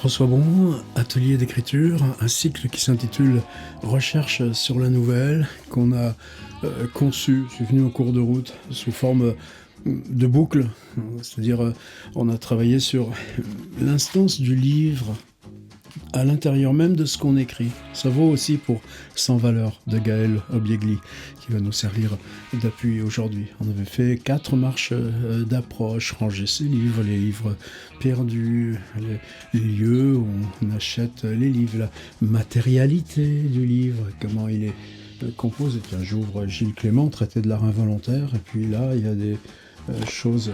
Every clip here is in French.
François Bon, atelier d'écriture, un cycle qui s'intitule Recherche sur la nouvelle, qu'on a conçu, c'est venu en cours de route, sous forme de boucle, c'est-à-dire on a travaillé sur l'instance du livre à l'intérieur même de ce qu'on écrit. Ça vaut aussi pour Sans valeur de Gaël Obiegli, qui va nous servir d'appui aujourd'hui. On avait fait 4 marches d'approche, ranger ses livres, les livres perdus, les lieux où on achète les livres, la matérialité du livre, comment il est composé. Tiens, j'ouvre Gilles Clément, traité de l'art involontaire, et puis là, il y a des choses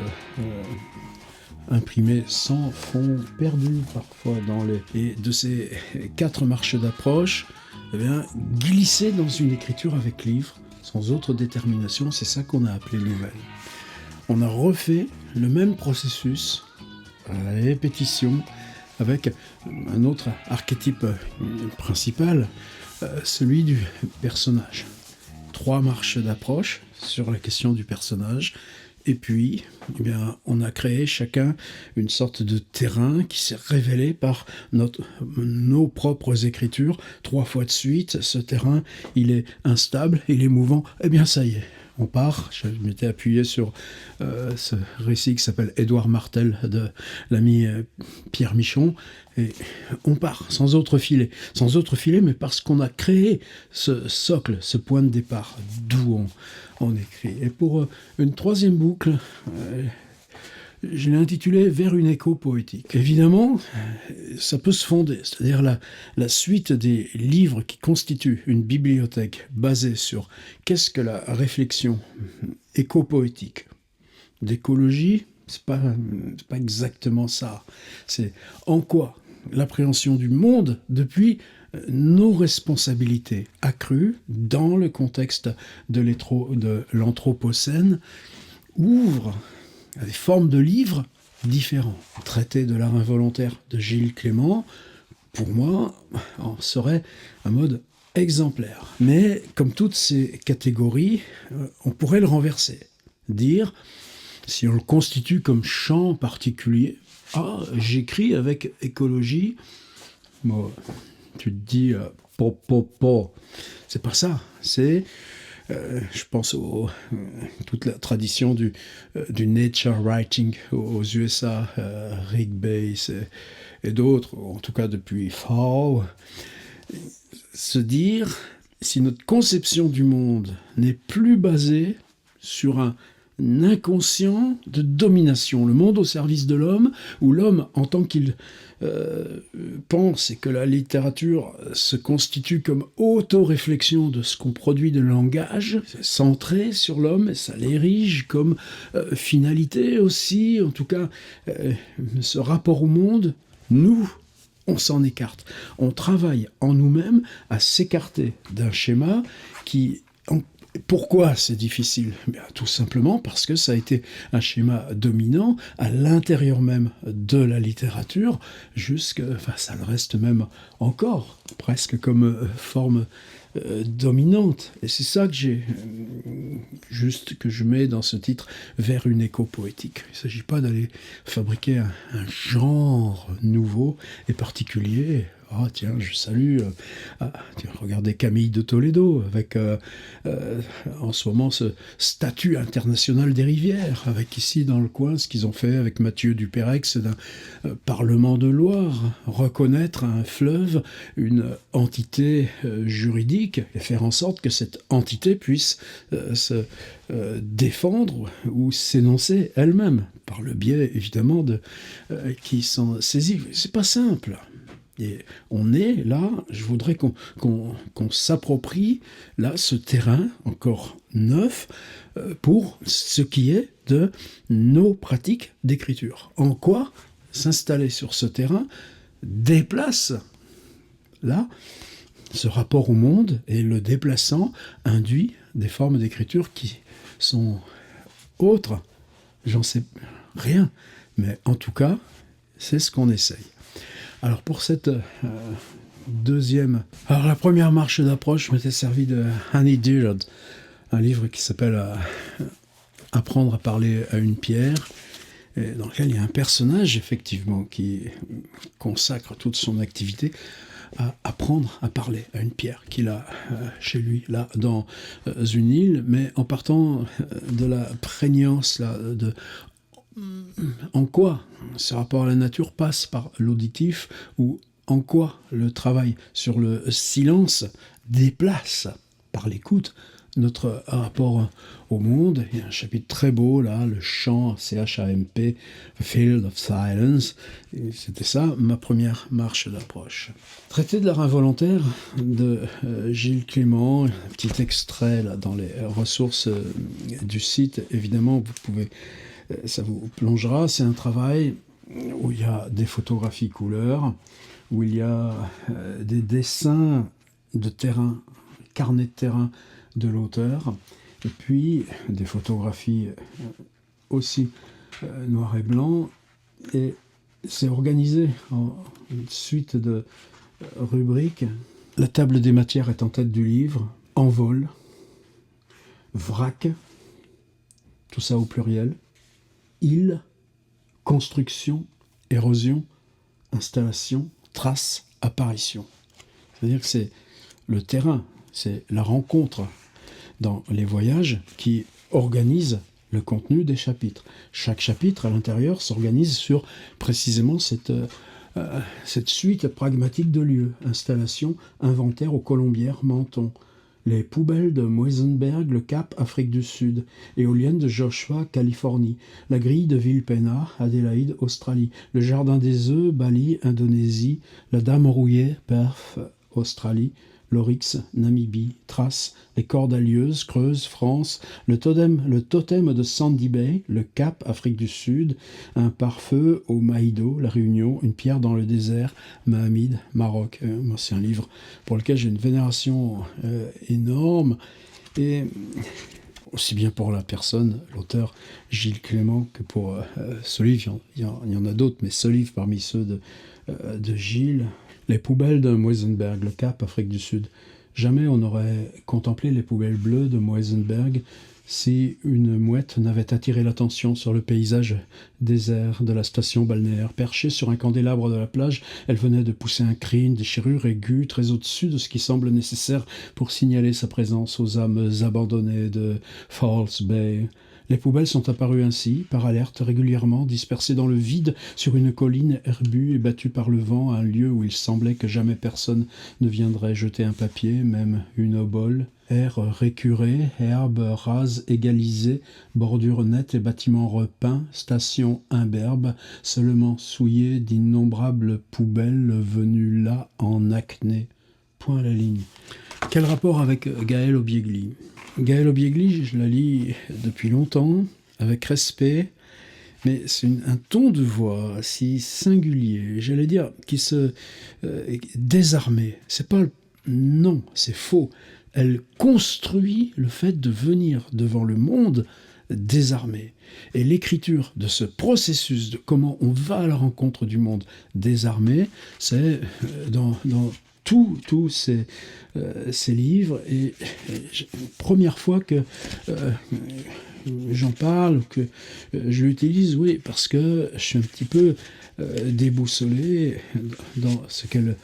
imprimé sans fond, perdu parfois dans les... Et de ces 4 marches d'approche, eh bien, glisser dans une écriture avec livre, sans autre détermination, c'est ça qu'on a appelé nouvelle. On a refait le même processus, à la répétition, avec un autre archétype principal, celui du personnage. 3 marches d'approche sur la question du personnage. Et puis, eh bien, on a créé chacun une sorte de terrain qui s'est révélé par nos propres écritures. 3 fois de suite, ce terrain, il est instable, il est mouvant. Eh bien, ça y est, on part. Je m'étais appuyé sur ce récit qui s'appelle Édouard Martel de l'ami Pierre Michon. Et on part, sans autre filet. Sans autre filet, mais parce qu'on a créé ce socle, ce point de départ, d'où on écrit. Et pour une 3e boucle, je l'ai intitulée Vers une écho poétique. Évidemment, ça peut se fonder, c'est-à-dire la suite des livres qui constituent une bibliothèque basée sur qu'est-ce que la réflexion éco-poétique d'écologie, c'est pas exactement ça. C'est en quoi l'appréhension du monde depuis nos responsabilités accrues dans le contexte de l'Anthropocène ouvre à des formes de livres différents. Traité de l'art involontaire de Gilles Clément, pour moi, en serait un mode exemplaire. Mais comme toutes ces catégories, on pourrait le renverser. Dire, si on le constitue comme champ particulier, j'écris avec écologie, bon, tu te dis, c'est pas ça, c'est, je pense à toute la tradition du nature writing aux USA, Rick Bass et d'autres, en tout cas depuis Faure, se dire, si notre conception du monde n'est plus basée sur un inconscient de domination, le monde au service de l'homme, où l'homme, en tant qu'il pense et que la littérature se constitue comme auto-réflexion de ce qu'on produit de langage, c'est centré sur l'homme et ça l'érige comme finalité aussi, en tout cas ce rapport au monde, nous, on s'en écarte. On travaille en nous-mêmes à s'écarter d'un schéma qui... Pourquoi c'est difficile ? Bien, tout simplement parce que ça a été un schéma dominant à l'intérieur même de la littérature, ça le reste même encore, presque comme forme dominante. Et c'est ça que que je mets dans ce titre, Vers une écho poétique. Il ne s'agit pas d'aller fabriquer un genre nouveau et particulier. Tiens, je salue, regardez Camille de Toledo, avec en ce moment ce statut international des rivières, avec ici dans le coin ce qu'ils ont fait avec Mathieu Dupérex d'un Parlement de Loire, reconnaître à un fleuve une entité juridique et faire en sorte que cette entité puisse se défendre ou s'énoncer elle-même, par le biais évidemment de qui s'en saisit. C'est pas simple. Et on est là, je voudrais qu'on s'approprie là ce terrain encore neuf pour ce qui est de nos pratiques d'écriture. En quoi s'installer sur ce terrain déplace là ce rapport au monde et le déplaçant induit des formes d'écriture qui sont autres. J'en sais rien, mais en tout cas, c'est ce qu'on essaye. Alors pour cette 2e... Alors la première marche d'approche, je m'étais servi de Annie Dillard, un livre qui s'appelle Apprendre à parler à une pierre, dans lequel il y a un personnage, effectivement, qui consacre toute son activité à apprendre à parler à une pierre qu'il a chez lui, là, dans une île, mais en partant de la prégnance, là, de en quoi ce rapport à la nature passe par l'auditif, ou en quoi le travail sur le silence déplace par l'écoute notre rapport au monde. Il y a un chapitre très beau là, le chant, C-H-A-M-P, Field of Silence. Et c'était ça, ma première marche d'approche. Traité de l'art involontaire de Gilles Clément, un petit extrait là dans les ressources du site. Évidemment, vous pouvez, ça vous plongera. C'est un travail où il y a des photographies couleurs, où il y a des dessins de terrain, carnet de terrain de l'auteur, et puis des photographies aussi noir et blanc, et c'est organisé en une suite de rubriques. La table des matières est en tête du livre, envol, vrac, tout ça au pluriel, île, construction, érosion, installation, trace, apparition. C'est-à-dire que c'est le terrain, c'est la rencontre dans les voyages qui organise le contenu des chapitres. Chaque chapitre à l'intérieur s'organise sur précisément cette suite pragmatique de lieux. Installation, inventaire aux Colombières, Menton. Les poubelles de Muizenberg, le Cap, Afrique du Sud. Éolienne de Joshua, Californie. La grille de Vilpena, Adélaïde, Australie. Le jardin des œufs, Bali, Indonésie. La dame rouillée, Perth, Australie. L'Oryx, Namibie, Thrace, les Cordalieuses, Creuse, France, le totem de Sandy Bay, le Cap, Afrique du Sud, un pare-feu au Maïdo, La Réunion, une pierre dans le désert, Mahamid, Maroc. C'est un livre pour lequel j'ai une vénération énorme, et aussi bien pour la personne, l'auteur Gilles Clément, que pour ce livre. Il y en a d'autres, mais ce livre parmi ceux de Gilles. Les poubelles de Muizenberg, le Cap, Afrique du Sud. Jamais on n'aurait contemplé les poubelles bleues de Muizenberg si une mouette n'avait attiré l'attention sur le paysage désert de la station balnéaire. Perchée sur un candélabre de la plage, elle venait de pousser un cri, une déchirure aiguë, très au-dessus de ce qui semble nécessaire pour signaler sa présence aux âmes abandonnées de False Bay. Les poubelles sont apparues ainsi, par alerte, régulièrement dispersées dans le vide sur une colline herbue et battue par le vent, un lieu où il semblait que jamais personne ne viendrait jeter un papier, même une obole. Air récuré, herbe rase égalisée, bordure nette et bâtiments repeints, station imberbe, seulement souillée d'innombrables poubelles venues là en acné. Point à la ligne. Quel rapport avec Gaël Obiegli ? Gaël Obiegli, je la lis depuis longtemps, avec respect, mais c'est un ton de voix si singulier, j'allais dire, qui se désarmait. C'est pas non, c'est faux. Elle construit le fait de venir devant le monde désarmé. Et l'écriture de ce processus de comment on va à la rencontre du monde désarmé, c'est dans tous ces livres, et première fois que j'en parle, que je l'utilise, oui, parce que je suis un petit peu déboussolé dans ce qu'elle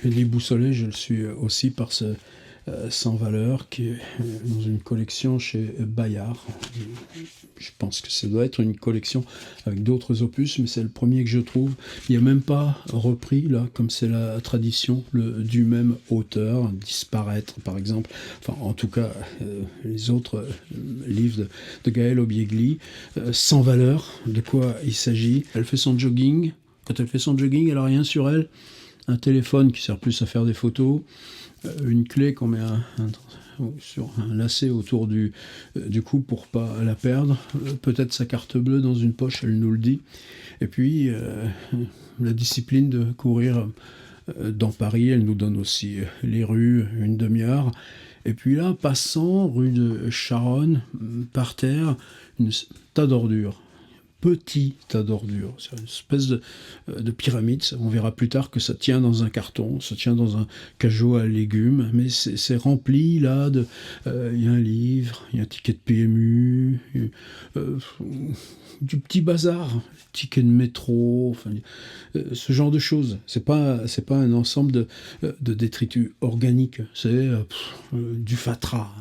déboussolé, je le suis aussi par ce Sans valeur qui est dans une collection chez Bayard. Je pense que ça doit être une collection avec d'autres opus, mais c'est le premier que je trouve. Il n'y a même pas repris, là, comme c'est la tradition, du même auteur, Disparaître par exemple. Enfin, en tout cas, les autres livres de Gaël Obiegli. Sans valeur, de quoi il s'agit. Elle fait son jogging. Quand elle fait son jogging, elle n'a rien sur elle. Un téléphone qui sert plus à faire des photos. Une clé qu'on met sur un lacet autour du cou pour pas la perdre, peut-être sa carte bleue dans une poche, elle nous le dit, et puis la discipline de courir dans Paris, elle nous donne aussi les rues, une demi-heure, et puis là, passant rue de Charonne, par terre, un tas d'ordures, petit tas d'ordures. C'est une espèce de pyramide. On verra plus tard que ça tient dans un carton, ça tient dans un cajot à légumes, mais c'est rempli là de... Il y a un livre, il y a un ticket de PMU, du petit bazar, ticket de métro, enfin, ce genre de choses. C'est pas un ensemble de détritus organiques, c'est du fatras.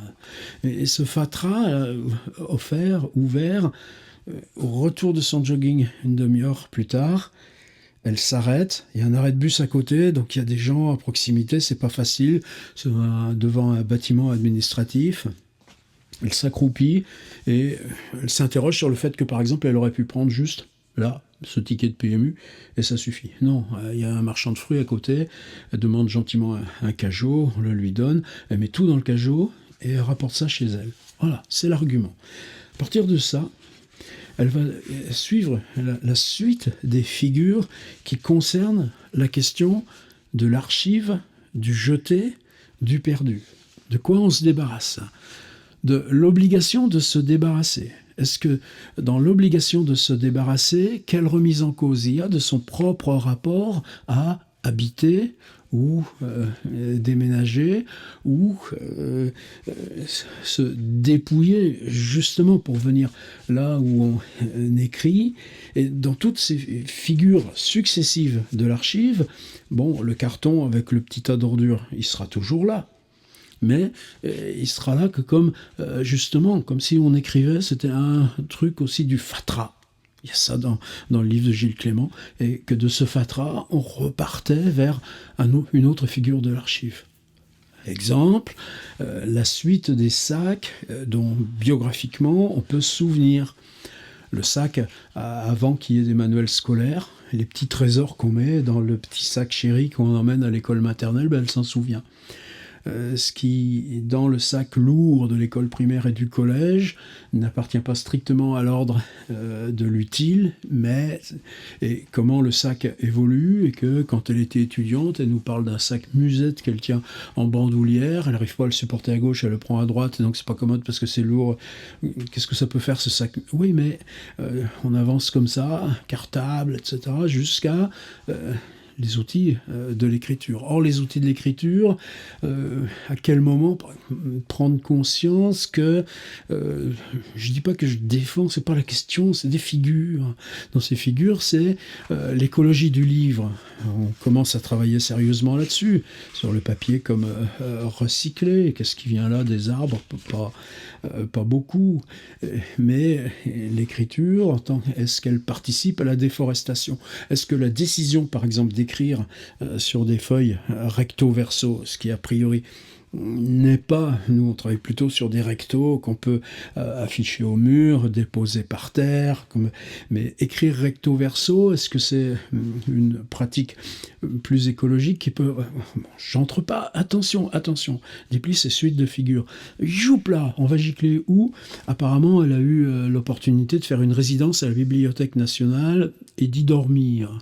Et ce fatras ouvert, au retour de son jogging une demi-heure plus tard, elle s'arrête, il y a un arrêt de bus à côté, donc il y a des gens à proximité, c'est pas facile, c'est devant un bâtiment administratif. Elle s'accroupit et elle s'interroge sur le fait que, par exemple, elle aurait pu prendre juste, là, ce ticket de PMU, et ça suffit. Non, il y a un marchand de fruits à côté, elle demande gentiment un cajot, on le lui donne, elle met tout dans le cajot et elle rapporte ça chez elle. Voilà, c'est l'argument. À partir de ça, elle va suivre la suite des figures qui concernent la question de l'archive, du jeté, du perdu. De quoi on se débarrasse ? De l'obligation de se débarrasser. Est-ce que dans l'obligation de se débarrasser, quelle remise en cause il y a de son propre rapport à habiter ou déménager ou se dépouiller justement pour venir là où on écrit. Et dans toutes ces figures successives de l'archive, bon, le carton avec le petit tas d'ordures, il sera toujours là. Mais il sera là que justement, comme si on écrivait, c'était un truc aussi du fatras. Il y a ça dans le livre de Gilles Clément, et que de ce fatras, on repartait vers une autre figure de l'archive. Exemple, la suite des sacs dont biographiquement on peut se souvenir. Le sac, avant qu'il y ait des manuels scolaires, les petits trésors qu'on met dans le petit sac chéri qu'on emmène à l'école maternelle, elle s'en souvient. Ce qui, dans le sac lourd de l'école primaire et du collège, n'appartient pas strictement à l'ordre de l'utile, et comment le sac évolue, et que quand elle était étudiante, elle nous parle d'un sac musette qu'elle tient en bandoulière, elle n'arrive pas à le supporter à gauche, elle le prend à droite, et donc c'est pas commode parce que c'est lourd. Qu'est-ce que ça peut faire ce sac ? Oui, mais on avance comme ça, cartable, etc., jusqu'à... les outils de l'écriture. Or, les outils de l'écriture, à quel moment prendre conscience que, je dis pas que je défends, c'est pas la question, c'est des figures. Dans ces figures, c'est l'écologie du livre. On commence à travailler sérieusement là-dessus, sur le papier comme recyclé. Qu'est-ce qui vient là des arbres ? Pas beaucoup. Mais l'écriture, est-ce qu'elle participe à la déforestation ? Est-ce que la décision, par exemple, d'écrire sur des feuilles recto-verso, ce qui a priori n'est pas, nous on travaille plutôt sur des rectos qu'on peut afficher au mur, déposer par terre, mais écrire recto verso, est-ce que c'est une pratique plus écologique qui peut... J'entre pas, attention, déplie ces suites de figures. Youpla, on va gicler où ? Apparemment elle a eu l'opportunité de faire une résidence à la Bibliothèque nationale et d'y dormir.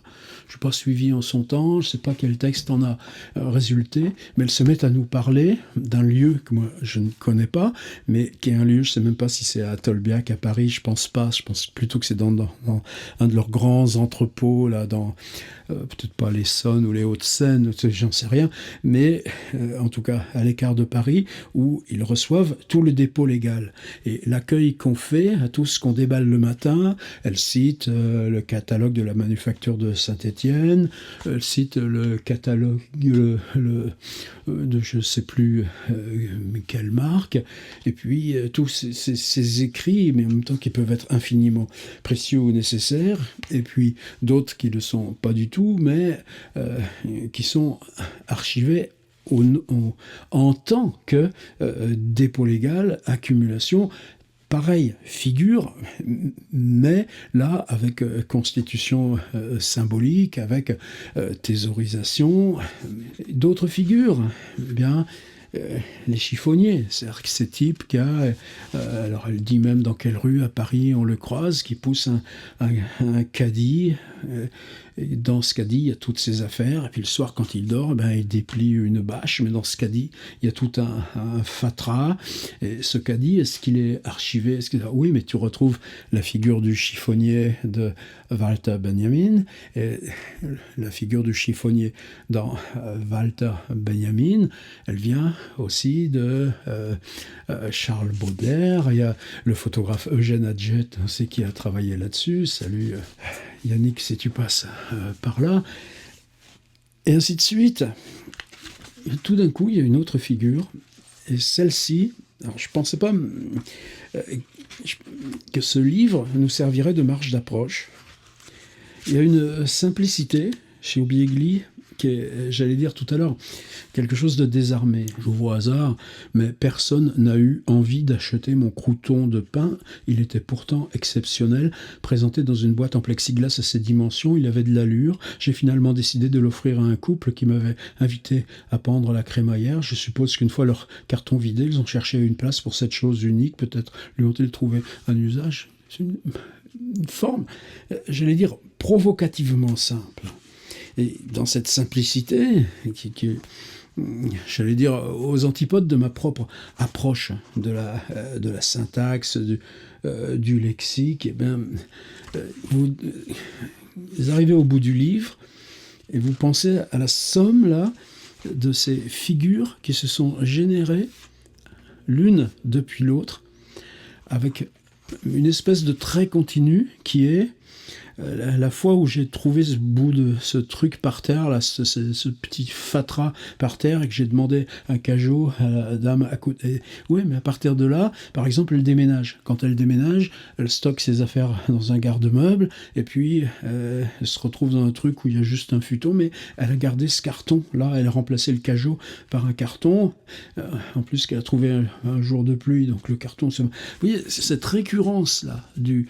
Je n'ai pas suivi en son temps, je ne sais pas quel texte en a résulté, mais elle se met à nous parler d'un lieu que moi je ne connais pas, mais qui est un lieu, je ne sais même pas si c'est à Tolbiac, à Paris, je pense pas, je pense plutôt que c'est dans un de leurs grands entrepôts, là, dans peut-être pas l'Essonne ou les Hauts-de-Seine, j'en sais rien, mais en tout cas à l'écart de Paris, où ils reçoivent tout le dépôt légal. Et l'accueil qu'on fait à tout ce qu'on déballe le matin, elle cite le catalogue de la manufacture de Saint-Étienne, elle cite le catalogue de je ne sais plus quelle marque, et puis tous ces écrits, mais en même temps qui peuvent être infiniment précieux ou nécessaires, et puis d'autres qui ne le sont pas du tout, mais qui sont archivés en tant que dépôt légal, accumulation. Pareil, figure, mais là, avec constitution symbolique, avec thésaurisation, d'autres figures, eh bien, les chiffonniers, c'est-à-dire que ces types qui alors elle dit même dans quelle rue à Paris on le croise, qui pousse un caddie, Et dans ce caddie, il y a toutes ses affaires. Et puis le soir, quand il dort, ben, il déplie une bâche. Mais dans ce caddie, il y a tout un fatras. Et ce caddie, est-ce qu'il est archivé? Oui, mais tu retrouves la figure du chiffonnier de Walter Benjamin. Et la figure du chiffonnier dans Walter Benjamin, elle vient aussi de Charles Baudelaire. Il y a le photographe Eugène Adjet, c'est qui a travaillé là-dessus. Salut Yannick, si tu passes par là. Et ainsi de suite. Et tout d'un coup, il y a une autre figure. Et celle-ci, alors je ne pensais pas que ce livre nous servirait de marge d'approche. Il y a une simplicité chez Obiegli qui est, j'allais dire tout à l'heure, quelque chose de désarmé. J'ouvre au hasard, mais personne n'a eu envie d'acheter mon crouton de pain. Il était pourtant exceptionnel. Présenté dans une boîte en plexiglas à ses dimensions, il avait de l'allure. J'ai finalement décidé de l'offrir à un couple qui m'avait invité à pendre la crémaillère. Je suppose qu'une fois leur carton vidé, ils ont cherché une place pour cette chose unique. Peut-être lui ont-ils trouvé un usage. C'est une forme, j'allais dire, provocativement simple. Et dans cette simplicité, qui j'allais dire, aux antipodes de ma propre approche de la syntaxe, du lexique, eh bien, vous arrivez au bout du livre et vous pensez à la somme là de ces figures qui se sont générées l'une depuis l'autre avec une espèce de trait continu qui est la fois où j'ai trouvé ce bout de ce truc par terre, là, ce petit fatras par terre, et que j'ai demandé un cajot à la dame à côté. Oui, mais à partir de là, par exemple, elle déménage. Quand elle déménage, elle stocke ses affaires dans un garde-meuble, et puis elle se retrouve dans un truc où il y a juste un futon, mais elle a gardé ce carton. Là, elle a remplacé le cajot par un carton, en plus qu'elle a trouvé un jour de pluie, donc le carton... Vous voyez, cette récurrence-là du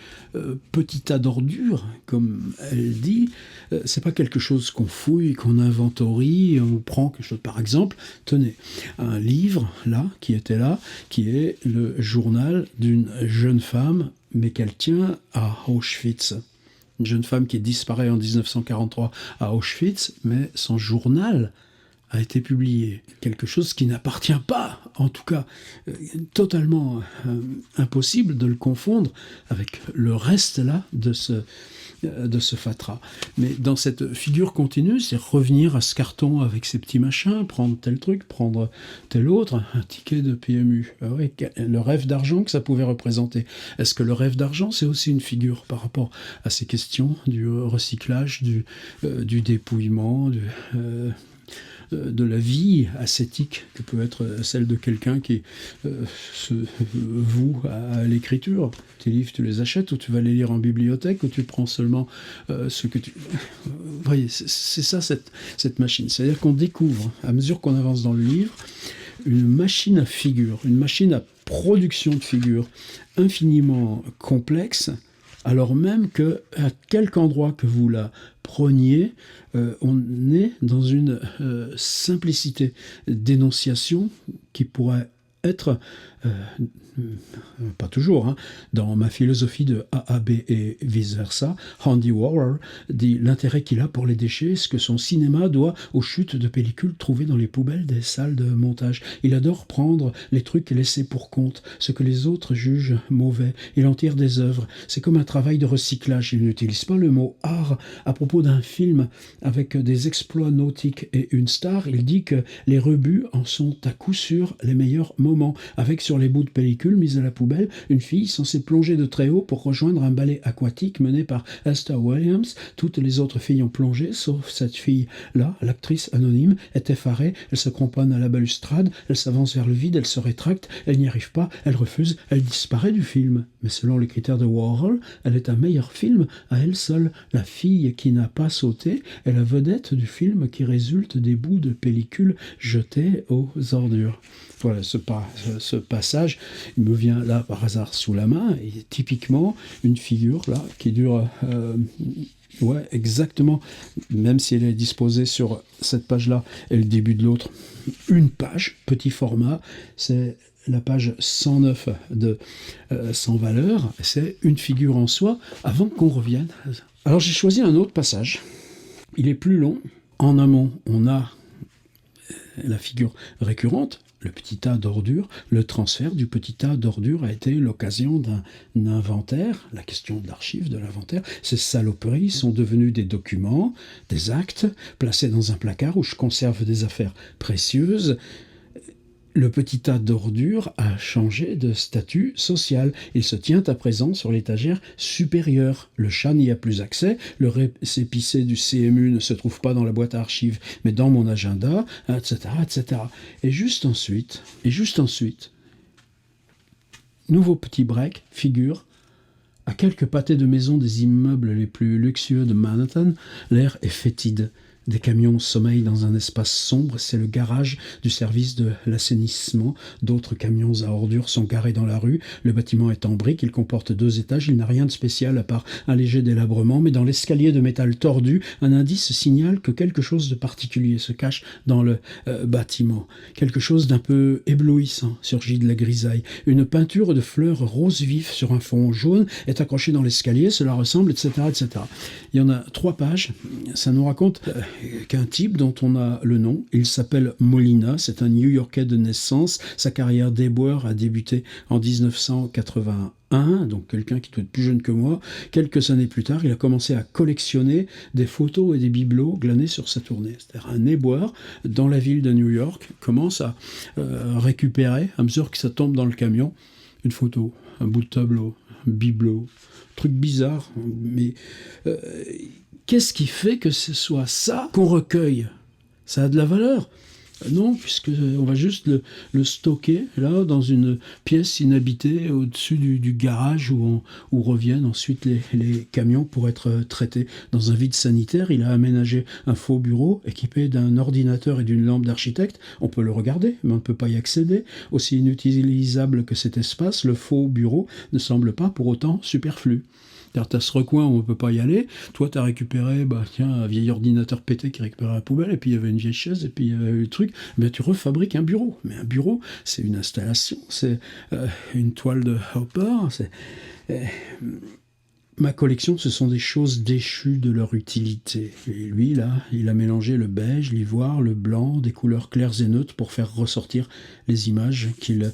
petit tas d'ordures, comme elle dit, c'est pas quelque chose qu'on fouille, qu'on inventorie, on prend quelque chose. Par exemple, tenez, un livre, là, qui était là, qui est le journal d'une jeune femme, mais qu'elle tient à Auschwitz. Une jeune femme qui disparaît en 1943 à Auschwitz, mais son journal a été publié. Quelque chose qui n'appartient pas, en tout cas, totalement impossible de le confondre avec le reste là de ce fatras. Mais dans cette figure continue, c'est revenir à ce carton avec ses petits machins, prendre tel truc, prendre tel autre, un ticket de PMU. Ah ouais, le rêve d'argent que ça pouvait représenter. Est-ce que le rêve d'argent, c'est aussi une figure par rapport à ces questions du recyclage, du dépouillement, de la vie ascétique que peut être celle de quelqu'un qui se voue à l'écriture. Tes livres, tu les achètes ou tu vas les lire en bibliothèque ou tu prends seulement ce que tu... Vous voyez, c'est ça cette machine. C'est-à-dire qu'on découvre, à mesure qu'on avance dans le livre, une machine à figures, une machine à production de figures infiniment complexe, alors même que à quelque endroit que vous la preniez, on est dans une simplicité d'énonciation qui pourrait être, pas toujours, hein, dans ma philosophie de AAB et vice-versa. Andy Warhol dit l'intérêt qu'il a pour les déchets, ce que son cinéma doit aux chutes de pellicules trouvées dans les poubelles des salles de montage. Il adore prendre les trucs laissés pour compte, ce que les autres jugent mauvais. Il en tire des œuvres. C'est comme un travail de recyclage. Il n'utilise pas le mot art à propos d'un film avec des exploits nautiques et une star. Il dit que les rebuts en sont à coup sûr les meilleurs moments, avec sur les bouts de pellicule mise à la poubelle, une fille censée plonger de très haut pour rejoindre un ballet aquatique mené par Esther Williams. Toutes les autres filles ont plongé, sauf cette fille-là, l'actrice anonyme, est effarée, elle se cramponne à la balustrade, elle s'avance vers le vide, elle se rétracte, elle n'y arrive pas, elle refuse, elle disparaît du film. Mais selon les critères de Warhol, elle est un meilleur film à elle seule. La fille qui n'a pas sauté est la vedette du film qui résulte des bouts de pellicule jetés aux ordures. Voilà, ce passage, il me vient là par hasard sous la main, et typiquement une figure là qui dure, ouais, exactement, même si elle est disposée sur cette page-là et le début de l'autre, une page, petit format, c'est la page 109 de Sans valeur, c'est une figure en soi, avant qu'on revienne. Alors j'ai choisi un autre passage il est plus long. En amont, on a la figure récurrente, le petit tas d'ordures. Le transfert du petit tas d'ordures a été l'occasion d'un inventaire, la question de l'archive, de l'inventaire. Ces saloperies sont devenues des documents, des actes, placés dans un placard où je conserve des affaires précieuses. Le petit tas d'ordures a changé de statut social. Il se tient à présent sur l'étagère supérieure. Le chat n'y a plus accès. Le récépissé du CMU ne se trouve pas dans la boîte à archives, mais dans mon agenda, etc., etc. Et juste ensuite, nouveau petit break, figure, à quelques pâtés de maisons des immeubles les plus luxueux de Manhattan, l'air est fétide. Des camions sommeillent dans un espace sombre, c'est le garage du service de l'assainissement. D'autres camions à ordures sont garés dans la rue. Le bâtiment est en briques, il comporte 2 étages, il n'a rien de spécial à part un léger délabrement, mais dans l'escalier de métal tordu, un indice signale que quelque chose de particulier se cache dans le bâtiment. Quelque chose d'un peu éblouissant surgit de la grisaille. Une peinture de fleurs rose vif sur un fond jaune est accrochée dans l'escalier, cela ressemble, etc., etc. Il y en a 3 pages, ça nous raconte qu'un type dont on a le nom, il s'appelle Molina, c'est un New-Yorkais de naissance, sa carrière d'éboueur a débuté en 1981, donc quelqu'un qui doit être plus jeune que moi. Quelques années plus tard, il a commencé à collectionner des photos et des bibelots glanés sur sa tournée. C'est-à-dire un éboueur dans la ville de New York commence à récupérer, à mesure que ça tombe dans le camion, une photo, un bout de tableau, un bibelot, truc bizarre, mais qu'est-ce qui fait que ce soit ça qu'on recueille? Ça a de la valeur? Non, puisqu'on va juste le stocker là dans une pièce inhabitée au-dessus du garage où reviennent ensuite les camions pour être traités. Dans un vide sanitaire, il a aménagé un faux bureau équipé d'un ordinateur et d'une lampe d'architecte. On peut le regarder, mais on ne peut pas y accéder. Aussi inutilisable que cet espace, le faux bureau ne semble pas pour autant superflu. Tu as ce recoin où on ne peut pas y aller. Toi, tu as récupéré un vieil ordinateur pété qui récupérait la poubelle, et puis il y avait une vieille chaise, et puis il y avait le truc. Mais tu refabriques un bureau. Mais un bureau, c'est une installation, c'est une toile de Hopper. Ma collection, ce sont des choses déchues de leur utilité. Et lui, là, il a mélangé le beige, l'ivoire, le blanc, des couleurs claires et neutres pour faire ressortir les images qu'il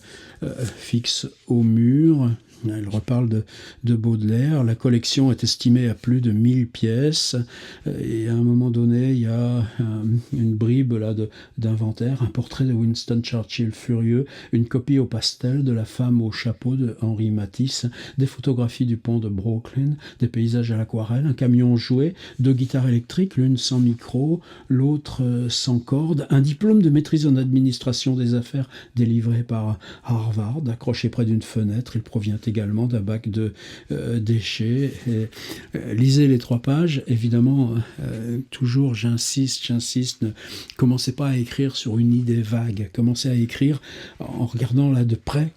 fixe au mur. Il reparle de Baudelaire. La collection est estimée à plus de 1000 pièces. Et à un moment donné, il y a une bribe là d'inventaire, un portrait de Winston Churchill furieux, une copie au pastel de La femme au chapeau de Henri Matisse, des photographies du pont de Brooklyn, des paysages à l'aquarelle, un camion joué, 2 guitares électriques, l'une sans micro, l'autre sans corde, un diplôme de maîtrise en administration des affaires délivré par Harvard, accroché près d'une fenêtre. Il provient également d'un bac de déchets. Lisez les 3 pages. Évidemment, toujours j'insiste, ne commencez pas à écrire sur une idée vague. Commencez à écrire en regardant là de près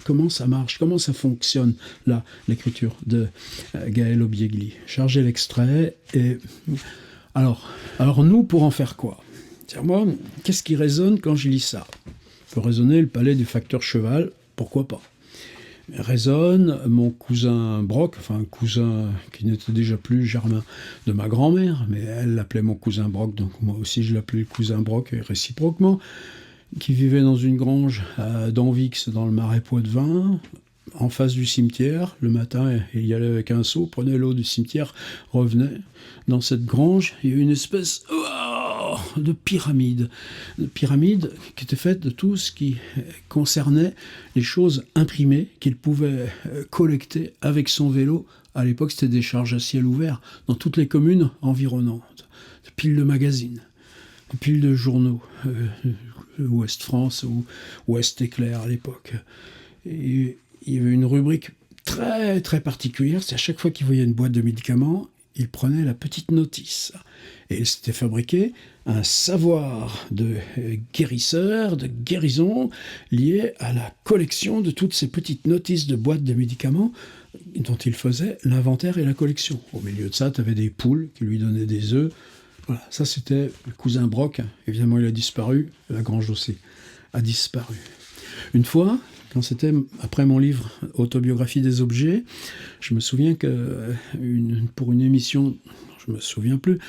comment ça marche, comment ça fonctionne là, l'écriture de Gaël Obiegli. Chargez l'extrait et alors nous, pour en faire quoi? Moi, qu'est-ce qui résonne quand je lis ça? Peut résonner le palais du facteur Cheval, pourquoi pas? Résonne mon cousin Brock, enfin un cousin qui n'était déjà plus germain de ma grand-mère, mais elle l'appelait mon cousin Brock, donc moi aussi je l'appelais le cousin Brock, et réciproquement, qui vivait dans une grange à Danvix, dans le Marais Poitevin, en face du cimetière. Le matin, il y allait avec un seau, prenait l'eau du cimetière, revenait. Dans cette grange, il y a une espèce de pyramide qui était faite de tout ce qui concernait les choses imprimées qu'il pouvait collecter avec son vélo. À l'époque, c'était des charges à ciel ouvert dans toutes les communes environnantes. Des piles de magazines, des piles de journaux, Ouest France ou Ouest Éclair à l'époque. Et il y avait une rubrique très très particulière, c'est à chaque fois qu'il voyait une boîte de médicaments, il prenait la petite notice. Et il s'était fabriqué un savoir de guérisseur, de guérison, lié à la collection de toutes ces petites notices de boîtes de médicaments dont il faisait l'inventaire et la collection. Au milieu de ça, tu avais des poules qui lui donnaient des œufs. Voilà, ça c'était le cousin Brock. Évidemment, il a disparu, la grange aussi a disparu. Une fois, quand c'était après mon livre Autobiographie des objets, je me souviens que pour une émission, je me souviens plus,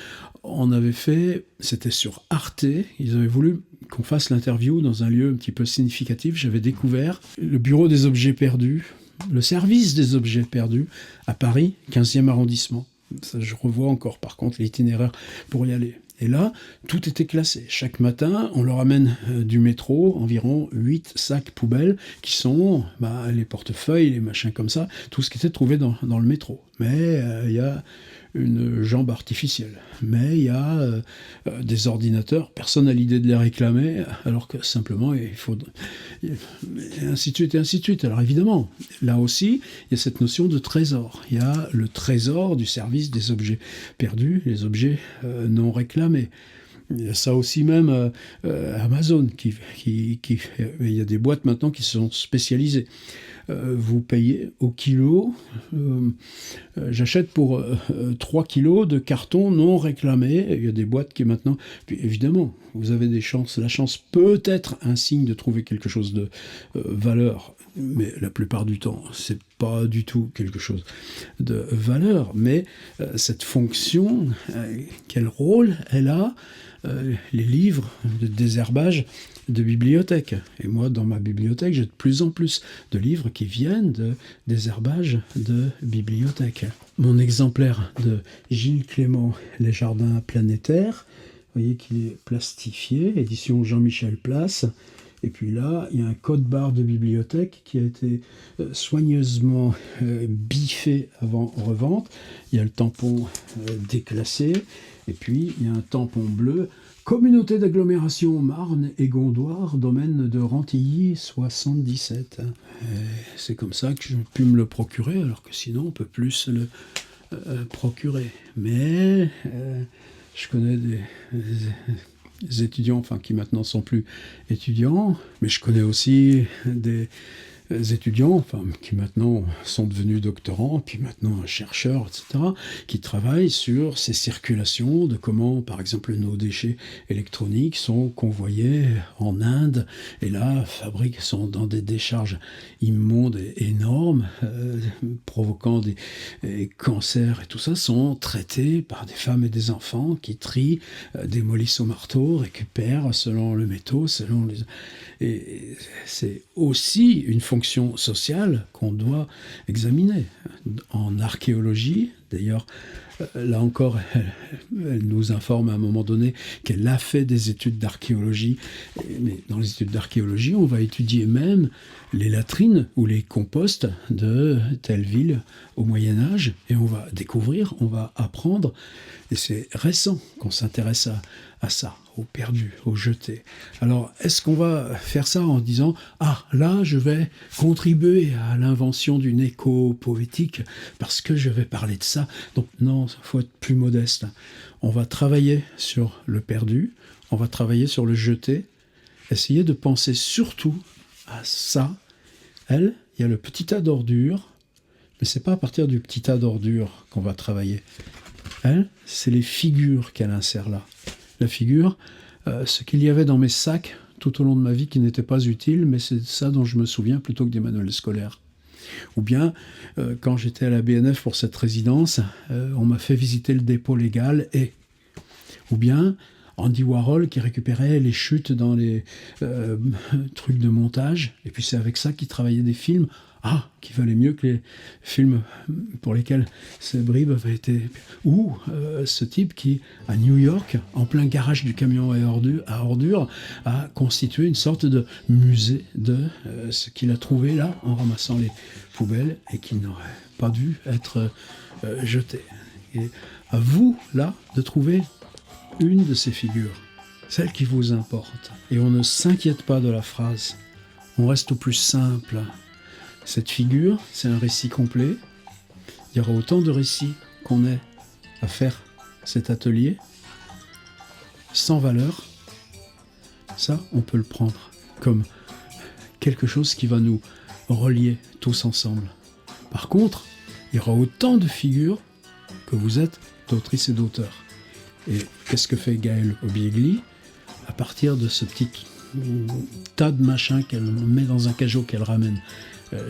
on avait fait, c'était sur Arte, ils avaient voulu qu'on fasse l'interview dans un lieu un petit peu significatif. J'avais découvert le bureau des objets perdus, le service des objets perdus à Paris, 15e arrondissement. Ça, je revois encore, par contre, l'itinéraire pour y aller. Et là, tout était classé. Chaque matin, on leur amène du métro environ 8 sacs poubelles qui sont les portefeuilles, les machins comme ça, tout ce qui était trouvé dans le métro. Mais il y a une jambe artificielle. Mais il y a des ordinateurs, personne n'a l'idée de les réclamer, alors que simplement il faut... Et ainsi de suite, et ainsi de suite. Alors évidemment, là aussi, il y a cette notion de trésor. Il y a le trésor du service des objets perdus, les objets non réclamés. Il y a ça aussi même Amazon, il y a des boîtes maintenant qui sont spécialisées. Vous payez au kilo, j'achète pour 3 kilos de carton non réclamé. Il y a des boîtes qui maintenant... Puis évidemment, vous avez la chance peut être un signe de trouver quelque chose de valeur, mais la plupart du temps, c'est pas du tout quelque chose de valeur. Mais cette fonction, quel rôle elle a, les livres de désherbage de bibliothèque. Et moi, dans ma bibliothèque, j'ai de plus en plus de livres qui viennent de désherbage de bibliothèque. Mon exemplaire de Gilles Clément, Les Jardins planétaires, vous voyez qu'il est plastifié, édition Jean-Michel Place. Et puis là, il y a un code-barre de bibliothèque qui a été soigneusement biffé avant revente. Il y a le tampon déclassé. Et puis, il y a un tampon bleu. Communauté d'agglomération Marne et Gondoire, domaine de Rantilly 77. C'est comme ça que j'ai pu me le procurer, alors que sinon on peut plus se le procurer. Mais je connais des étudiants, qui maintenant sont plus étudiants, mais je connais aussi des étudiants, qui maintenant sont devenus doctorants, puis maintenant chercheurs, etc., qui travaillent sur ces circulations, de comment, par exemple, nos déchets électroniques sont convoyés en Inde, et là, sont dans des décharges immondes et énormes, provoquant des cancers, et tout ça, sont traités par des femmes et des enfants qui trient, démolissent au marteau, récupèrent selon le métaux, selon les... Et c'est aussi une fonction sociale qu'on doit examiner. En archéologie, d'ailleurs, là encore, elle nous informe à un moment donné qu'elle a fait des études d'archéologie. Mais dans les études d'archéologie, on va étudier même les latrines ou les composts de telle ville au Moyen-Âge. Et on va découvrir, on va apprendre. Et c'est récent qu'on s'intéresse à ça, aux perdus, aux jetés. Alors, est-ce qu'on va faire ça en disant « Ah, là, je vais contribuer à l'invention d'une écho poétique parce que je vais parler de ça ». Donc non, il faut être plus modeste. On va travailler sur le perdu, on va travailler sur le jeté, essayer de penser surtout à ça. Elle, il y a le petit tas d'ordures, mais c'est pas à partir du petit tas d'ordures qu'on va travailler. Elle, c'est les figures qu'elle insère là. La figure, ce qu'il y avait dans mes sacs tout au long de ma vie qui n'était pas utile, mais c'est ça dont je me souviens plutôt que des manuels scolaires. Ou bien, quand j'étais à la BNF pour cette résidence, on m'a fait visiter le dépôt légal ou bien Andy Warhol qui récupérait les chutes dans les trucs de montage, et puis c'est avec ça qu'il travaillait des films. Qui valait mieux que les films pour lesquels ces bribes avaient été... Ou ce type qui, à New York, en plein garage du camion à ordures, a constitué une sorte de musée de ce qu'il a trouvé là, en ramassant les poubelles, et qui n'aurait pas dû être jeté. Et à vous, là, de trouver une de ces figures, celle qui vous importe. Et on ne s'inquiète pas de la phrase. On reste au plus simple. Cette figure, c'est un récit complet. Il y aura autant de récits qu'on ait à faire cet atelier. Sans valeur, ça, on peut le prendre comme quelque chose qui va nous relier tous ensemble. Par contre, il y aura autant de figures que vous êtes d'autrices et d'auteurs. Et qu'est-ce que fait Gaëlle Obiegli à partir de ce petit tas de machins qu'elle met dans un cajot qu'elle ramène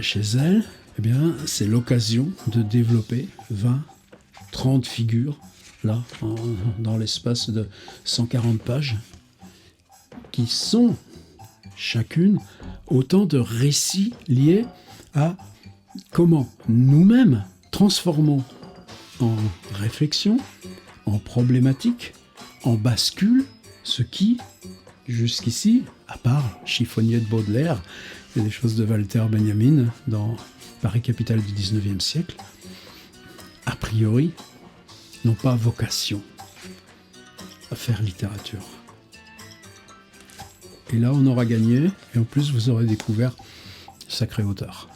chez elle? Eh bien, c'est l'occasion de développer 20, 30 figures là, dans l'espace de 140 pages, qui sont chacune autant de récits liés à comment nous-mêmes transformons en réflexion, en problématique, en bascule, ce qui, jusqu'ici, à part Chiffonnier de Baudelaire et des choses de Walter Benjamin dans Paris capitale du 19e siècle, a priori, n'ont pas vocation à faire littérature. Et là, on aura gagné, et en plus, vous aurez découvert sacré auteur.